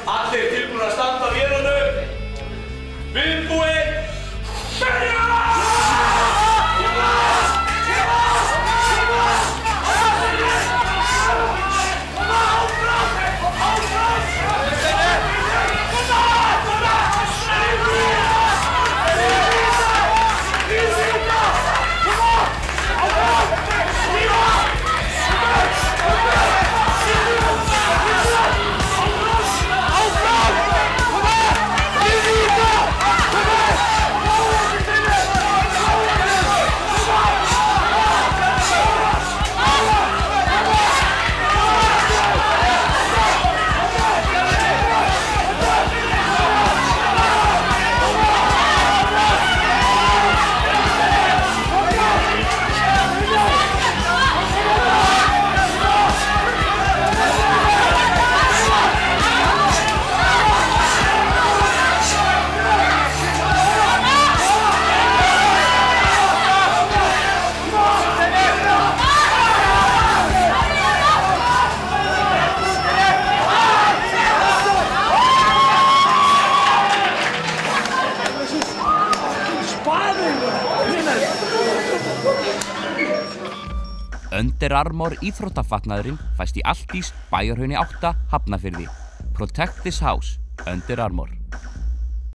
Allir tilbúin að standa vélunum. Viðbúin. Byrja! Under Armour íþróttafatnaðurinn fæst í Altís, Bæjarhrauni 8, Hafnarfirði. Protect this house, Under Armour.